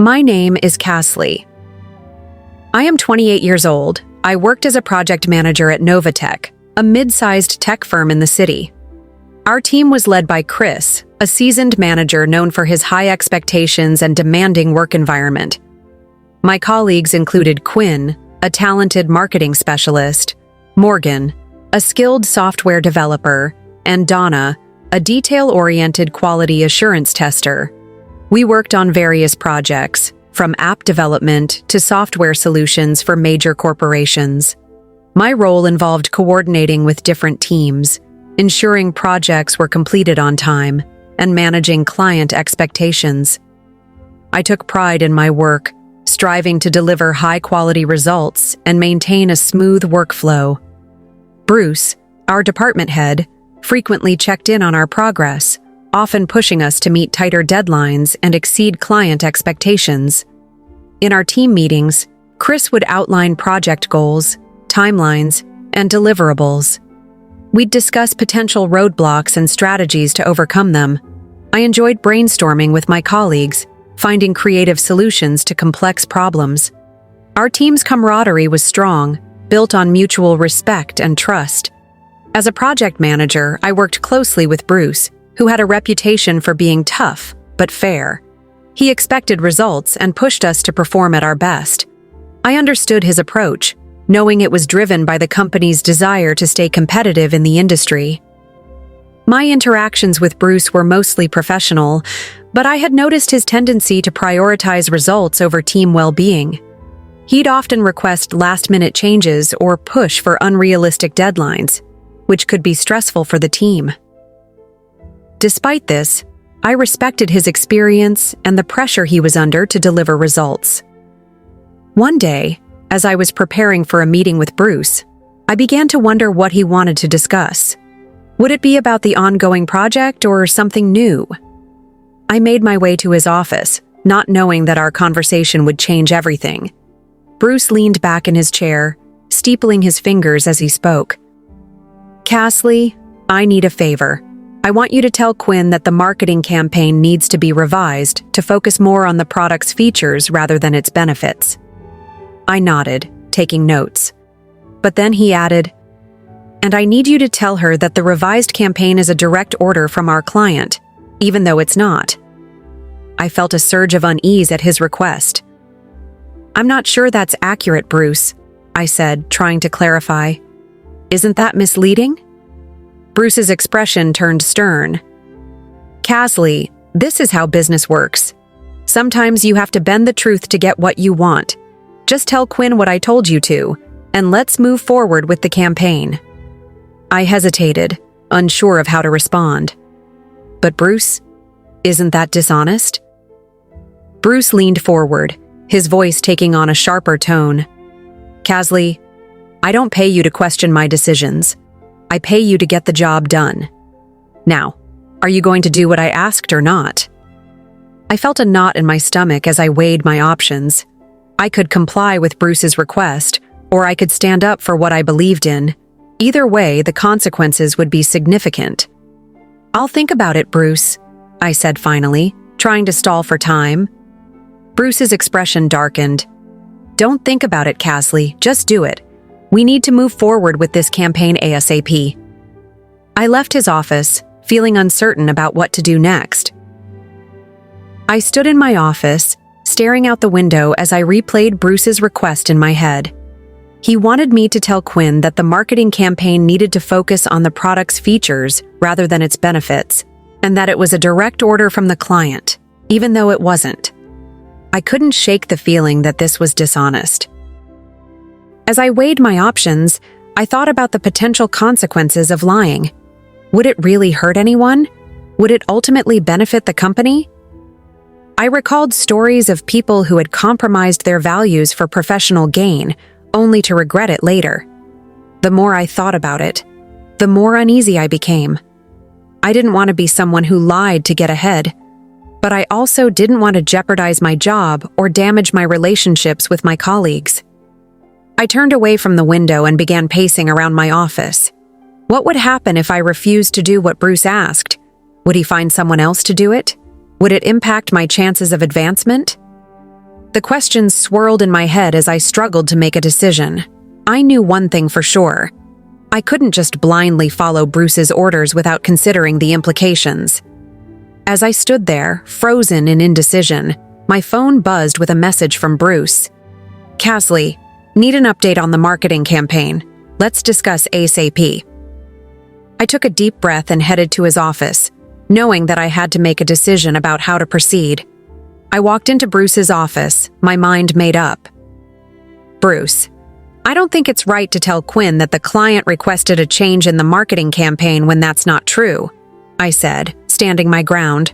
My name is Cassie. I am 28 years old. I worked as a project manager at Novatech, a mid-sized tech firm in the city. Our team was led by Chris, a seasoned manager known for his high expectations and demanding work environment. My colleagues included Quinn, a talented marketing specialist, Morgan, a skilled software developer, and Donna, a detail-oriented quality assurance tester. We worked on various projects, from app development to software solutions for major corporations. My role involved coordinating with different teams, ensuring projects were completed on time, and managing client expectations. I took pride in my work, striving to deliver high-quality results and maintain a smooth workflow. Bruce, our department head, frequently checked in on our progress, often pushing us to meet tighter deadlines and exceed client expectations. In our team meetings, Chris would outline project goals, timelines, and deliverables. We'd discuss potential roadblocks and strategies to overcome them. I enjoyed brainstorming with my colleagues, finding creative solutions to complex problems. Our team's camaraderie was strong, built on mutual respect and trust. As a project manager, I worked closely with Bruce, who had a reputation for being tough but fair. He expected results and pushed us to perform at our best. I understood his approach, knowing it was driven by the company's desire to stay competitive in the industry. My interactions with Bruce were mostly professional, but I had noticed his tendency to prioritize results over team well-being. He'd often request last-minute changes or push for unrealistic deadlines, which could be stressful for the team. Despite this, I respected his experience and the pressure he was under to deliver results. One day, as I was preparing for a meeting with Bruce, I began to wonder what he wanted to discuss. Would it be about the ongoing project or something new? I made my way to his office, not knowing that our conversation would change everything. Bruce leaned back in his chair, steepling his fingers as he spoke. Cassie, I need a favor. I want you to tell Quinn that the marketing campaign needs to be revised to focus more on the product's features rather than its benefits. I nodded, taking notes. But then he added, and I need you to tell her that the revised campaign is a direct order from our client, even though it's not. I felt a surge of unease at his request. I'm not sure that's accurate, Bruce, I said, trying to clarify. Isn't that misleading? Bruce's expression turned stern. Cassie, this is how business works. Sometimes you have to bend the truth to get what you want. Just tell Quinn what I told you to, and let's move forward with the campaign. I hesitated, unsure of how to respond. But Bruce, isn't that dishonest? Bruce leaned forward, his voice taking on a sharper tone. Cassie, I don't pay you to question my decisions. I pay you to get the job done. Now, are you going to do what I asked or not? I felt a knot in my stomach as I weighed my options. I could comply with Bruce's request, or I could stand up for what I believed in. Either way, the consequences would be significant. I'll think about it, Bruce, I said finally, trying to stall for time. Bruce's expression darkened. Don't think about it, Cassie, just do it. We need to move forward with this campaign ASAP. I left his office, feeling uncertain about what to do next. I stood in my office, staring out the window as I replayed Bruce's request in my head. He wanted me to tell Quinn that the marketing campaign needed to focus on the product's features rather than its benefits, and that it was a direct order from the client, even though it wasn't. I couldn't shake the feeling that this was dishonest. As I weighed my options, I thought about the potential consequences of lying. Would it really hurt anyone? Would it ultimately benefit the company? I recalled stories of people who had compromised their values for professional gain, only to regret it later. The more I thought about it, the more uneasy I became. I didn't want to be someone who lied to get ahead, but I also didn't want to jeopardize my job or damage my relationships with my colleagues. I turned away from the window and began pacing around my office. What would happen if I refused to do what Bruce asked? Would he find someone else to do it? Would it impact my chances of advancement? The questions swirled in my head as I struggled to make a decision. I knew one thing for sure. I couldn't just blindly follow Bruce's orders without considering the implications. As I stood there, frozen in indecision, my phone buzzed with a message from Bruce. "Casley, need an update on the marketing campaign. Let's discuss ASAP." I took a deep breath and headed to his office, knowing that I had to make a decision about how to proceed. I walked into Bruce's office, my mind made up. "Bruce, I don't think it's right to tell Quinn that the client requested a change in the marketing campaign when that's not true," I said, standing my ground.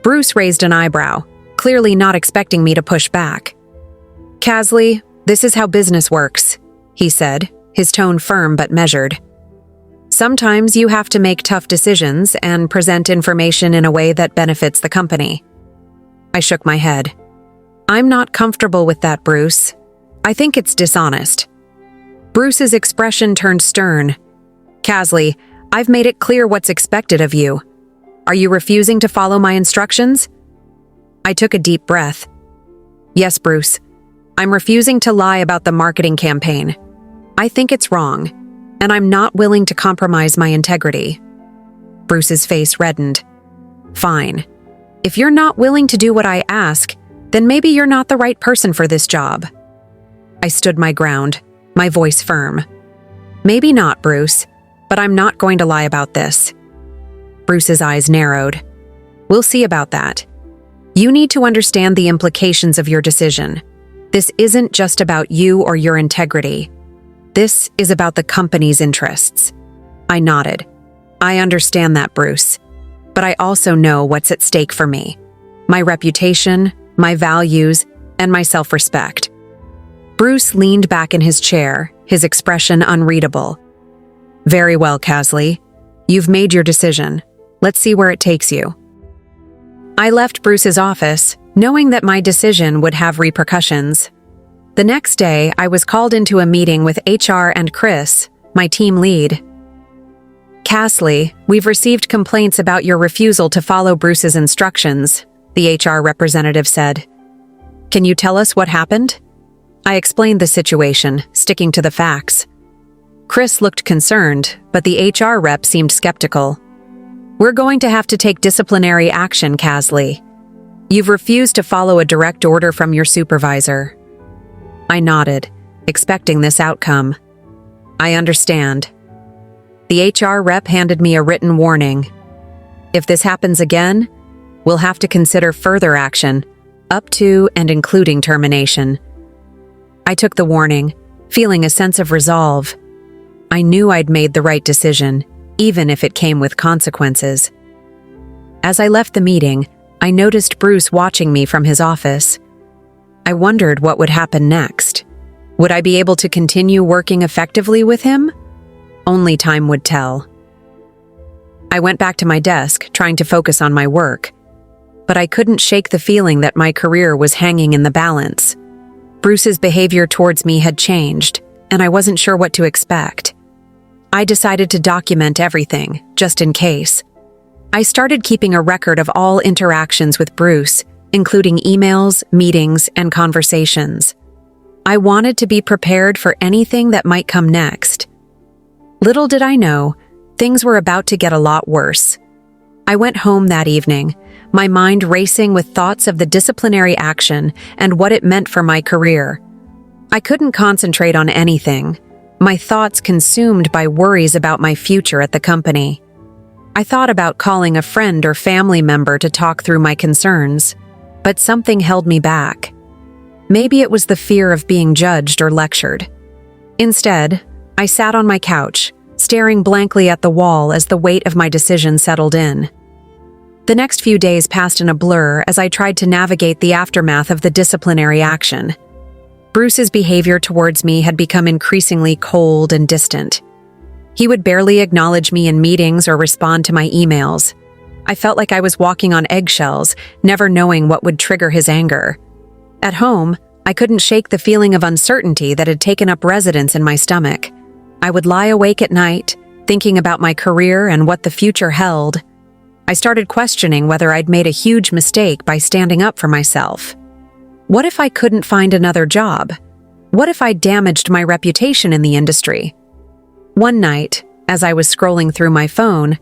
Bruce raised an eyebrow, clearly not expecting me to push back. "Casley, this is how business works," he said, his tone firm but measured. "Sometimes you have to make tough decisions and present information in a way that benefits the company." I shook my head. "I'm not comfortable with that, Bruce. I think it's dishonest." Bruce's expression turned stern. "Casley, I've made it clear what's expected of you. Are you refusing to follow my instructions?" I took a deep breath. "Yes, Bruce. I'm refusing to lie about the marketing campaign. I think it's wrong, and I'm not willing to compromise my integrity." Bruce's face reddened. "Fine. If you're not willing to do what I ask, then maybe you're not the right person for this job." I stood my ground, my voice firm. "Maybe not, Bruce, but I'm not going to lie about this." Bruce's eyes narrowed. "We'll see about that. You need to understand the implications of your decision. This isn't just about you or your integrity. This is about the company's interests." I nodded. "I understand that, Bruce. But I also know what's at stake for me. My reputation, my values, and my self-respect." Bruce leaned back in his chair, his expression unreadable. "Very well, Casley. You've made your decision. Let's see where it takes you." I left Bruce's office, knowing that my decision would have repercussions. The next day, I was called into a meeting with HR and Chris, my team lead. "Casley, we've received complaints about your refusal to follow Bruce's instructions," the HR representative said. "Can you tell us what happened?" I explained the situation, sticking to the facts. Chris looked concerned, but the HR rep seemed skeptical. "We're going to have to take disciplinary action, Casley. You've refused to follow a direct order from your supervisor." I nodded, expecting this outcome. "I understand." The HR rep handed me a written warning. "If this happens again, we'll have to consider further action, up to and including termination." I took the warning, feeling a sense of resolve. I knew I'd made the right decision, even if it came with consequences. As I left the meeting, I noticed Bruce watching me from his office. I wondered what would happen next. Would I be able to continue working effectively with him? Only time would tell. I went back to my desk, trying to focus on my work. But I couldn't shake the feeling that my career was hanging in the balance. Bruce's behavior towards me had changed, and I wasn't sure what to expect. I decided to document everything, just in case. I started keeping a record of all interactions with Bruce, including emails, meetings, and conversations. I wanted to be prepared for anything that might come next. Little did I know, things were about to get a lot worse. I went home that evening, my mind racing with thoughts of the disciplinary action and what it meant for my career. I couldn't concentrate on anything, my thoughts consumed by worries about my future at the company. I thought about calling a friend or family member to talk through my concerns, but something held me back. Maybe it was the fear of being judged or lectured. Instead, I sat on my couch, staring blankly at the wall as the weight of my decision settled in. The next few days passed in a blur as I tried to navigate the aftermath of the disciplinary action. Bruce's behavior towards me had become increasingly cold and distant. He would barely acknowledge me in meetings or respond to my emails. I felt like I was walking on eggshells, never knowing what would trigger his anger. At home, I couldn't shake the feeling of uncertainty that had taken up residence in my stomach. I would lie awake at night, thinking about my career and what the future held. I started questioning whether I'd made a huge mistake by standing up for myself. What if I couldn't find another job? What if I damaged my reputation in the industry? One night, as I was scrolling through my phone,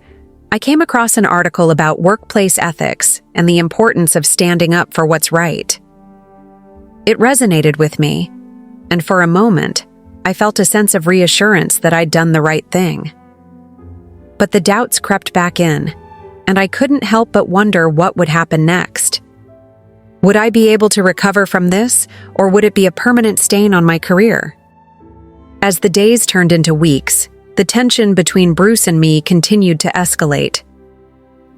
I came across an article about workplace ethics and the importance of standing up for what's right. It resonated with me, and for a moment, I felt a sense of reassurance that I'd done the right thing. But the doubts crept back in, and I couldn't help but wonder what would happen next. Would I be able to recover from this, or would it be a permanent stain on my career? As the days turned into weeks, the tension between Bruce and me continued to escalate.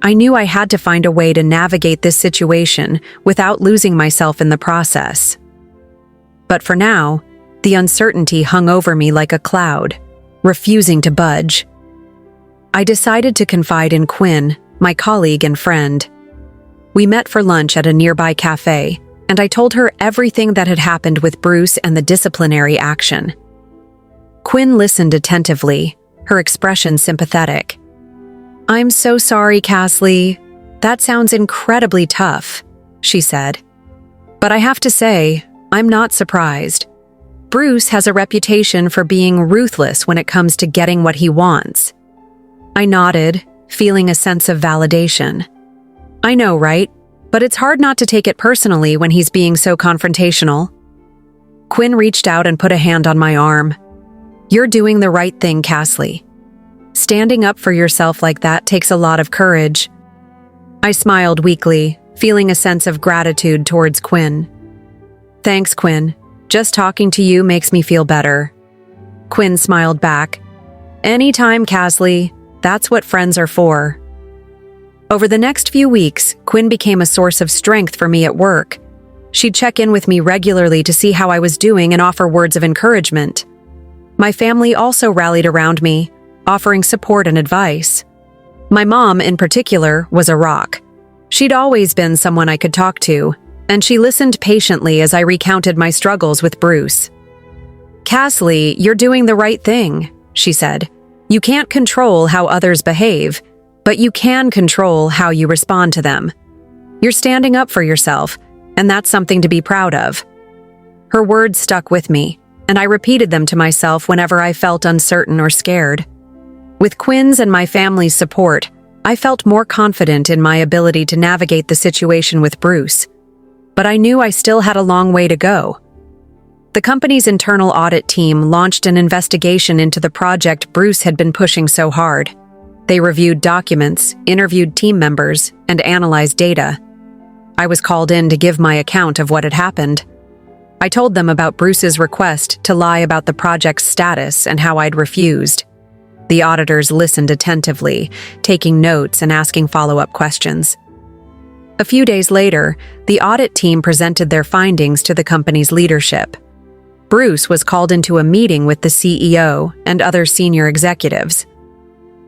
I knew I had to find a way to navigate this situation without losing myself in the process. But for now, the uncertainty hung over me like a cloud, refusing to budge. I decided to confide in Quinn, my colleague and friend. We met for lunch at a nearby cafe, and I told her everything that had happened with Bruce and the disciplinary action. Quinn listened attentively, her expression sympathetic. "I'm so sorry, Cassie. That sounds incredibly tough," she said. "But I have to say, I'm not surprised. Bruce has a reputation for being ruthless when it comes to getting what he wants." I nodded, feeling a sense of validation. "I know, right? But it's hard not to take it personally when he's being so confrontational." Quinn reached out and put a hand on my arm. "You're doing the right thing, Cassie. Standing up for yourself like that takes a lot of courage." I smiled weakly, feeling a sense of gratitude towards Quinn. "Thanks, Quinn. Just talking to you makes me feel better." Quinn smiled back. "Anytime, Cassie. That's what friends are for." Over the next few weeks, Quinn became a source of strength for me at work. She'd check in with me regularly to see how I was doing and offer words of encouragement. My family also rallied around me, offering support and advice. My mom, in particular, was a rock. She'd always been someone I could talk to, and she listened patiently as I recounted my struggles with Bruce. "Cassie, you're doing the right thing," she said. "You can't control how others behave, but you can control how you respond to them. You're standing up for yourself, and that's something to be proud of." Her words stuck with me, and I repeated them to myself whenever I felt uncertain or scared. With Quinn's and my family's support, I felt more confident in my ability to navigate the situation with Bruce. But I knew I still had a long way to go. The company's internal audit team launched an investigation into the project Bruce had been pushing so hard. They reviewed documents, interviewed team members, and analyzed data. I was called in to give my account of what had happened. I told them about Bruce's request to lie about the project's status and how I'd refused. The auditors listened attentively, taking notes and asking follow-up questions. A few days later, the audit team presented their findings to the company's leadership. Bruce was called into a meeting with the CEO and other senior executives.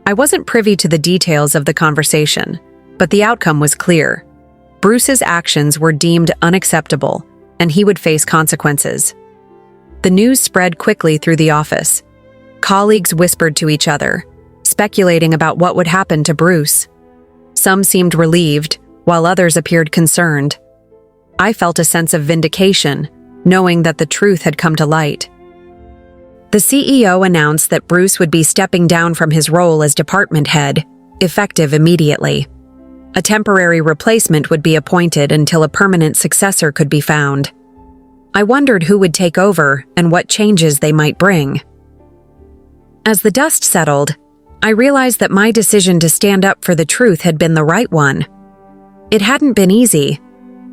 I wasn't privy to the details of the conversation, but the outcome was clear. Bruce's actions were deemed unacceptable, and he would face consequences. The news spread quickly through the office. Colleagues whispered to each other, speculating about what would happen to Bruce. Some seemed relieved, while others appeared concerned. I felt a sense of vindication, knowing that the truth had come to light. The CEO announced that Bruce would be stepping down from his role as department head, effective immediately. A temporary replacement would be appointed until a permanent successor could be found. I wondered who would take over and what changes they might bring. As the dust settled, I realized that my decision to stand up for the truth had been the right one. It hadn't been easy,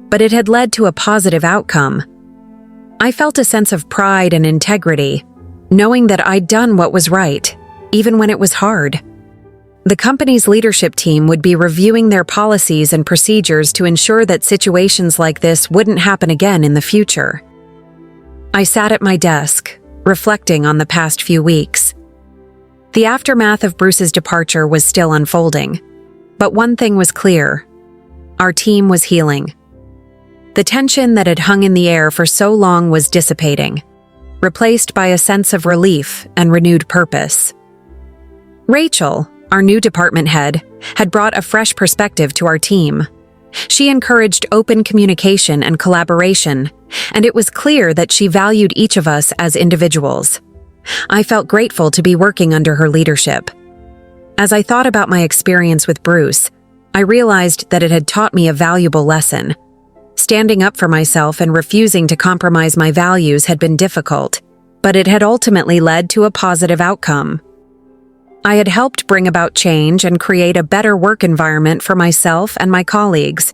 but it had led to a positive outcome. I felt a sense of pride and integrity, knowing that I'd done what was right, even when it was hard. The company's leadership team would be reviewing their policies and procedures to ensure that situations like this wouldn't happen again in the future. I sat at my desk, reflecting on the past few weeks. The aftermath of Bruce's departure was still unfolding, but one thing was clear: our team was healing. The tension that had hung in the air for so long was dissipating, replaced by a sense of relief and renewed purpose. Rachel, our new department head, had brought a fresh perspective to our team, She encouraged open communication and collaboration, and it was clear that she valued each of us as individuals. I felt grateful to be working under her leadership. As I thought about my experience with Bruce, I realized that it had taught me a valuable lesson. Standing up for myself and refusing to compromise my values had been difficult, but it had ultimately led to a positive outcome. I had helped bring about change and create a better work environment for myself and my colleagues.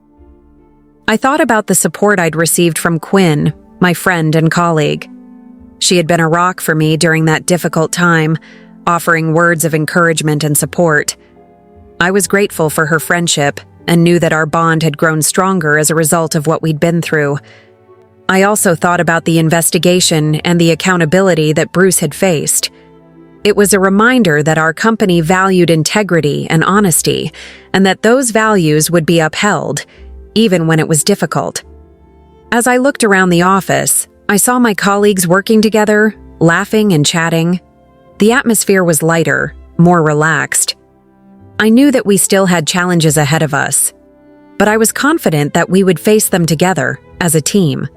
I thought about the support I'd received from Quinn, my friend and colleague. She had been a rock for me during that difficult time, offering words of encouragement and support. I was grateful for her friendship and knew that our bond had grown stronger as a result of what we'd been through. I also thought about the investigation and the accountability that Bruce had faced. It was a reminder that our company valued integrity and honesty, and that those values would be upheld, even when it was difficult. As I looked around the office, I saw my colleagues working together, laughing and chatting. The atmosphere was lighter, more relaxed. I knew that we still had challenges ahead of us, but I was confident that we would face them together, as a team.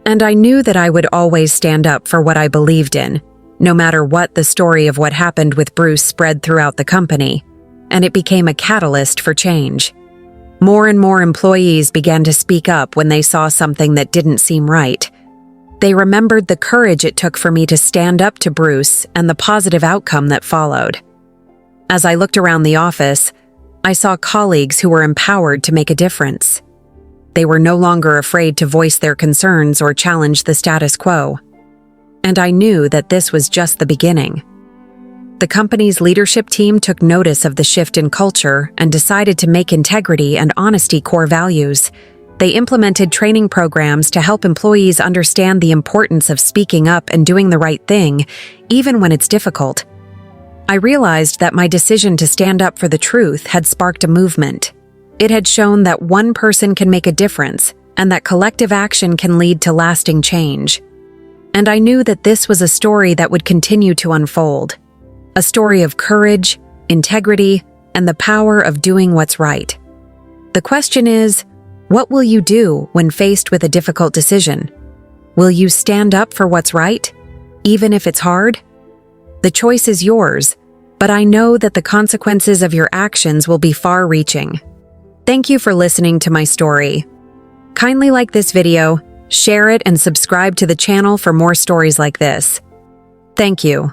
And I knew that I would always stand up for what I believed in, no matter what the story of what happened with Bruce spread throughout the company, and it became a catalyst for change. More and more employees began to speak up when they saw something that didn't seem right. They remembered the courage it took for me to stand up to Bruce and the positive outcome that followed. As I looked around the office, I saw colleagues who were empowered to make a difference. They were no longer afraid to voice their concerns or challenge the status quo. And I knew that this was just the beginning. The company's leadership team took notice of the shift in culture and decided to make integrity and honesty core values. They implemented training programs to help employees understand the importance of speaking up and doing the right thing, even when it's difficult. I realized that my decision to stand up for the truth had sparked a movement. It had shown that one person can make a difference and that collective action can lead to lasting change. And I knew that this was a story that would continue to unfold. A story of courage, integrity, and the power of doing what's right. The question is, what will you do when faced with a difficult decision? Will you stand up for what's right, even if it's hard? The choice is yours, but I know that the consequences of your actions will be far-reaching. Thank you for listening to my story. Kindly like this video, share it, and subscribe to the channel for more stories like this. Thank you.